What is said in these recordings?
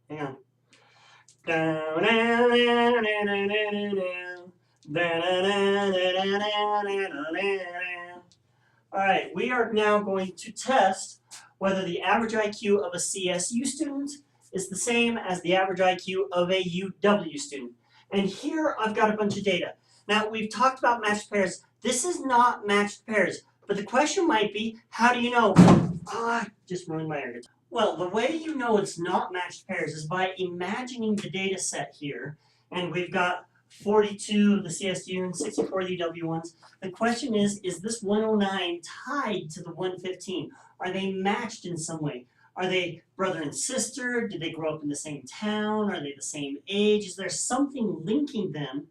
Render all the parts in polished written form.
Hang on. Alright, we are now going to test whether the average IQ of a CSU student is the same as the average IQ of a UW student. And here I've got a bunch of data. Now, we've talked about matched pairs. This is not matched pairs, but the question might be, how do you know? I just ruined my air guitar. Well, the way you know it's not matched pairs is by imagining the data set here. And we've got 42 of the CSU and 64 of the UW ones. The question is this 109 tied to the 115? Are they matched in some way? Are they brother and sister? Did they grow up in the same town? Are they the same age? Is there something linking them?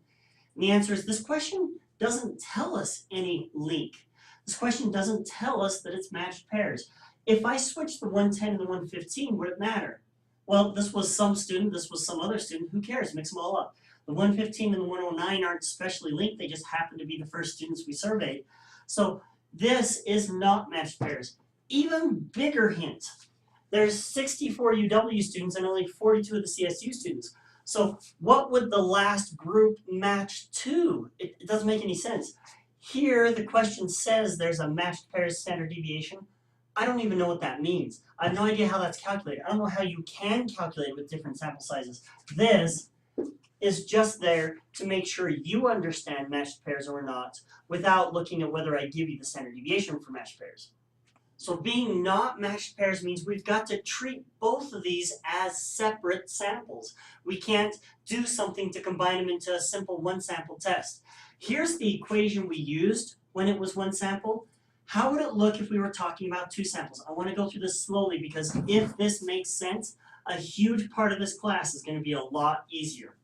And the answer is this question doesn't tell us any link. This question doesn't tell us that it's matched pairs. If I switch the 110 and the 115, would it matter? Well, this was some student, this was some other student. Who cares? Mix them all up. The 115 and the 109 aren't specially linked. They just happen to be the first students we surveyed. So this is not matched pairs. Even bigger hint. There's 64 UW students and only 42 of the CSU students. So what would the last group match to? It doesn't make any sense. Here, the question says there's a matched pairs standard deviation. I don't even know what that means. I have no idea how that's calculated. I don't know how you can calculate with different sample sizes. This is just there to make sure you understand matched pairs or not without looking at whether I give you the standard deviation for matched pairs. So being not matched pairs means we've got to treat both of these as separate samples. We can't do something to combine them into a simple one sample test. Here's the equation we used when it was one sample. How would it look if we were talking about two samples? I want to go through this slowly because if this makes sense, a huge part of this class is going to be a lot easier.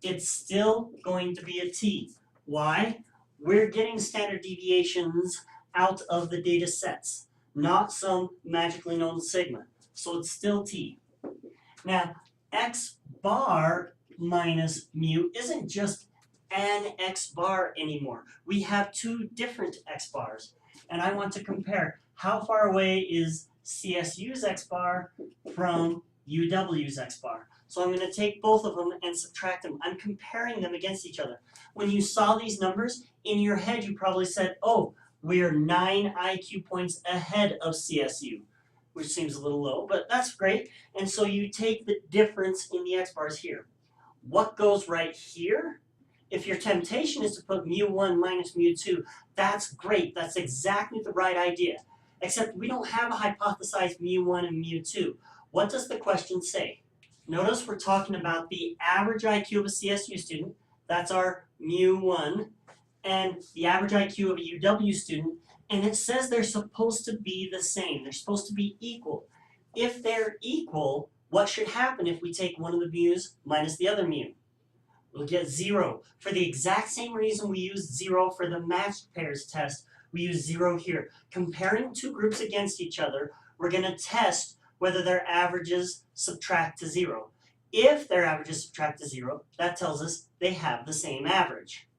It's still going to be a t. Why? We're getting standard deviations out of the data sets, not some magically known sigma. So it's still t. Now, x bar minus mu isn't just an x bar anymore. We have two different x bars. And I want to compare how far away is CSU's x bar from UW's x bar. So I'm going to take both of them and subtract them. I'm comparing them against each other. When you saw these numbers, in your head you probably said, oh, we're 9 IQ points ahead of CSU, which seems a little low, but that's great. And so you take the difference in the x bars here. What goes right here? If your temptation is to put mu1 minus mu2, that's great. That's exactly the right idea. Except we don't have a hypothesized mu1 and mu2. What does the question say? Notice we're talking about the average IQ of a CSU student. That's our mu1. And the average IQ of a UW student. And it says they're supposed to be the same. They're supposed to be equal. If they're equal, what should happen if we take one of the mu's minus the other mu? We'll get 0. For the exact same reason we used 0 for the matched pairs test, we use 0 here. Comparing two groups against each other, we're going to test whether their averages subtract to 0. If their averages subtract to 0, that tells us they have the same average.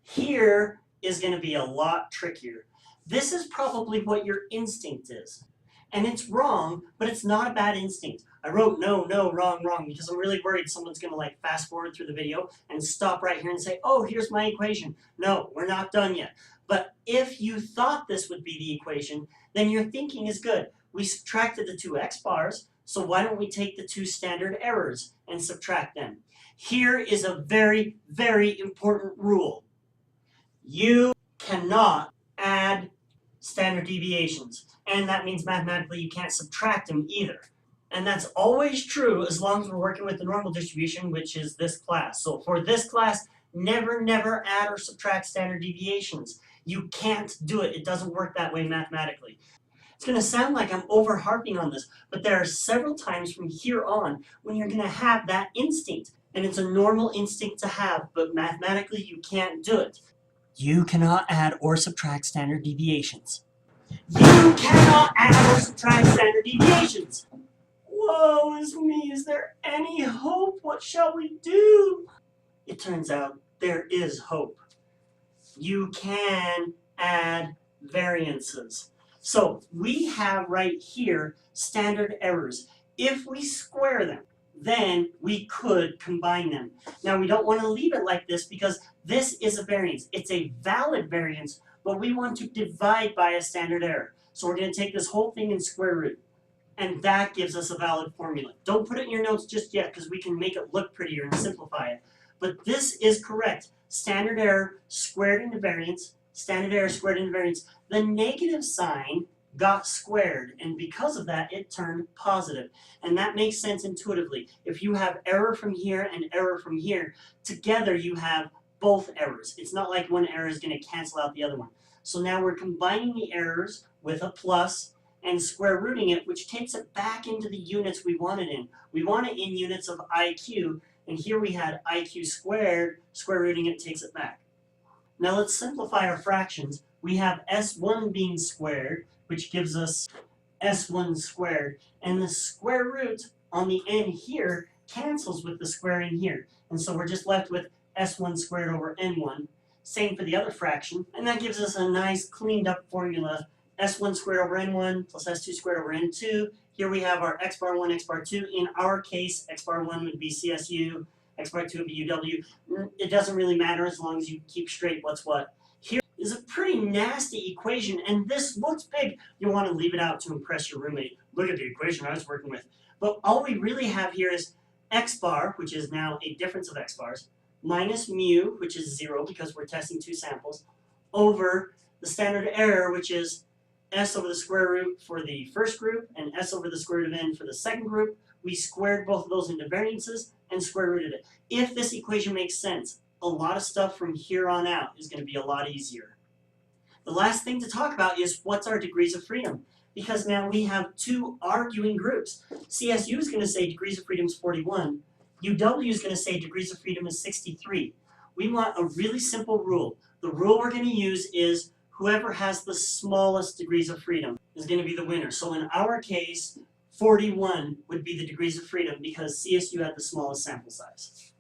Here is going to be a lot trickier. This is probably what your instinct is. And it's wrong, but it's not a bad instinct. I wrote no, wrong, because I'm really worried someone's going to fast forward through the video and stop right here and say, oh, here's my equation. No, we're not done yet. But if you thought this would be the equation, then your thinking is good. We subtracted the two x bars, so why don't we take the two standard errors and subtract them? Here is a very, very important rule. You cannot add standard deviations. And that means mathematically you can't subtract them either. And that's always true as long as we're working with the normal distribution, which is this class. So for this class, never add or subtract standard deviations. You can't do it. It doesn't work that way mathematically. It's going to sound like I'm over harping on this, but there are several times from here on when you're going to have that instinct. And it's a normal instinct to have, but mathematically you can't do it. You cannot add or subtract standard deviations. You cannot add or subtract standard deviations. Woe is me, is there any hope? What shall we do? It turns out there is hope. You can add variances. So we have right here standard errors. If we square them, then we could combine them. Now we don't want to leave it like this because this is a variance. It's a valid variance, but we want to divide by a standard error. So we're going to take this whole thing and square root. And that gives us a valid formula. Don't put it in your notes just yet because we can make it look prettier and simplify it. But this is correct. Standard error squared into variance, standard error squared into variance. The negative sign got squared, and because of that, it turned positive. And that makes sense intuitively. If you have error from here and error from here, together you have both errors. It's not like one error is going to cancel out the other one. So now we're combining the errors with a plus and square rooting it, which takes it back into the units we want it in. We want it in units of IQ, and here we had IQ squared, square rooting it takes it back. Now let's simplify our fractions. We have S1 being squared, which gives us S1 squared, and the square root on the end here cancels with the square in here. And so we're just left with S1 squared over N1. Same for the other fraction, and that gives us a nice cleaned up formula. S1 squared over N1 plus S2 squared over N2. Here we have our X bar 1, X bar 2. In our case, X bar 1 would be CSU, X bar 2 would be UW. It doesn't really matter as long as you keep straight what's what. Here is a pretty nasty equation, and this looks big. You want to leave it out to impress your roommate. Look at the equation I was working with. But all we really have here is X bar, which is now a difference of X bars, minus mu, which is 0 because we're testing two samples, over the standard error, which is S over the square root for the first group and S over the square root of n for the second group. We squared both of those into variances and square rooted it. If this equation makes sense, a lot of stuff from here on out is going to be a lot easier. The last thing to talk about is what's our degrees of freedom, because now we have two arguing groups. CSU is going to say degrees of freedom is 41. UW is going to say degrees of freedom is 63. We want a really simple rule. The rule we're going to use is whoever has the smallest degrees of freedom is going to be the winner. So in our case, 41 would be the degrees of freedom because CSU had the smallest sample size.